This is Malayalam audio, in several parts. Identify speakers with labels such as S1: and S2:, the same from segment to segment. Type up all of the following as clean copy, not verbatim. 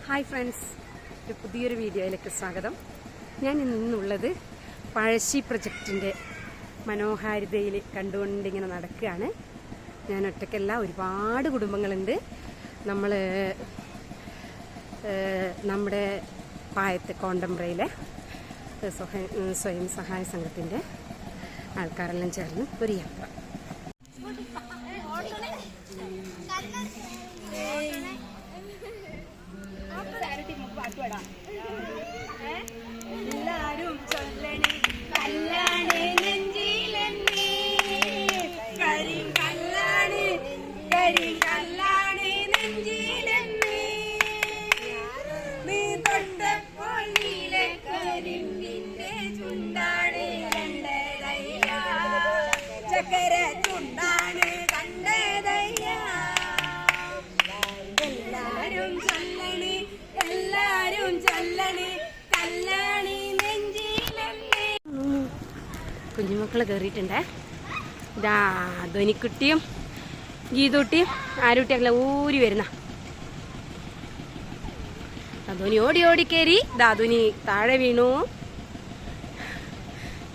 S1: ഹായ് ഫ്രണ്ട്സ്, ഒരു പുതിയൊരു വീഡിയോയിലേക്ക് സ്വാഗതം. ഞാൻ ഇന്നുള്ളത് പഴശ്ശി പ്രൊജക്റ്റിൻ്റെ മനോഹാരിതയിൽ കണ്ടുകൊണ്ടിങ്ങനെ നടക്കുകയാണ്. ഞാൻ ഒറ്റയ്ക്കല്ല, ഒരുപാട് കുടുംബങ്ങളുണ്ട്. നമ്മുടെ പായത്തെ കോണ്ടംബ്രയിലെ സ്വയം സഹായ സംഘത്തിൻ്റെ ആൾക്കാരെല്ലാം ചേർന്ന് ഒരു യാത്ര. എല്ലാരും ചൊല്ലണേ കല്ലാണ് നെഞ്ചിലെന്നേ, കരിങ്കല്ലാണ് കരിങ്കല്ലാണ് നെഞ്ചിലെന്നേ, നീ തൊട്ടപ്പോൾ നീലെ കരിമ്പിന്റെ ചുണ്ടാണ് കണ്ടതയ്യ, ചക്കര ചുണ്ടാണ് കണ്ടതയ്യ. എല്ലാരും ചൊല്ലണേ എല്ലാരും ചൊല്ലണേ കല്യാണി നെഞ്ചിലെന്നേ. കുഞ്ഞുമക്കള് കയറിയിട്ടുണ്ടേ. ഇതാ ധ്വനിക്കുട്ടിയും ഗീതൂട്ടിയും ആരൂട്ടിയൊക്കെ ഊരി വരുന്ന. ധ്വനി ഓടി ഓടി കയറി. ഇതാ ധ്വനി താഴെ വീണു.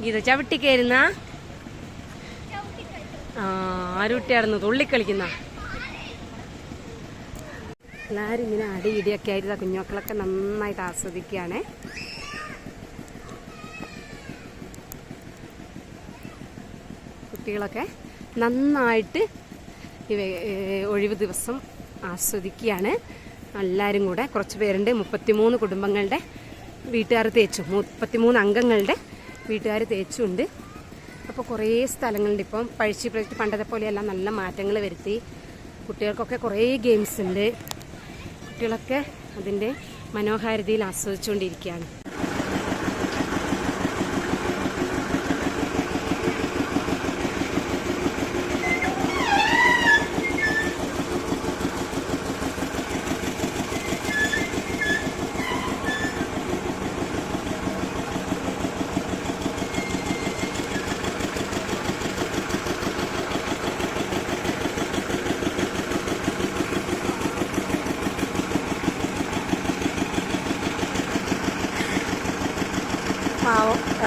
S1: ഗീത ചവിട്ടി കയറുന്ന. ആരൂട്ടിയായിരുന്നു തുള്ളിക്കളിക്കുന്ന. എല്ലാവരും ഇങ്ങനെ അടി ഇടിയൊക്കെ ആയിട്ട് കുഞ്ഞുമക്കളൊക്കെ നന്നായിട്ട് ആസ്വദിക്കുകയാണ്. കുട്ടികളൊക്കെ നന്നായിട്ട് ഒഴിവ് ദിവസം ആസ്വദിക്കുകയാണ്. എല്ലാവരും കൂടെ കുറച്ച് പേരുണ്ട്. 33 കുടുംബങ്ങളുടെ വീട്ടുകാർ തേച്ചു, 33 അംഗങ്ങളുടെ വീട്ടുകാർ തേച്ചുണ്ട്. അപ്പോൾ കുറേ സ്ഥലങ്ങളുണ്ട്. ഇപ്പം പഴശ്ശി പ്രൊജക്റ്റ് പണ്ടത്തെ പോലെയെല്ലാം നല്ല മാറ്റങ്ങൾ വരുത്തി. കുട്ടികൾക്കൊക്കെ കുറേ ഗെയിംസ് ഉണ്ട്. കുട്ടികളൊക്കെ അതിൻ്റെ മനോഹാരിതയിൽ ആസ്വദിച്ചുകൊണ്ടിരിക്കുകയാണ്.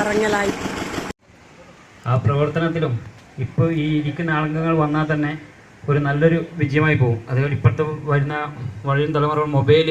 S1: ഇറങ്ങലായി
S2: ആ പ്രവർത്തനത്തിലും ഇപ്പോൾ ഈ ഇരിക്കുന്ന അംഗങ്ങൾ വന്നാൽ തന്നെ ഒരു നല്ലൊരു വിജയമായി പോകും. അതേപോലെ ഇപ്പോഴത്തെ വരുന്ന വരും തലമുറ മൊബൈൽ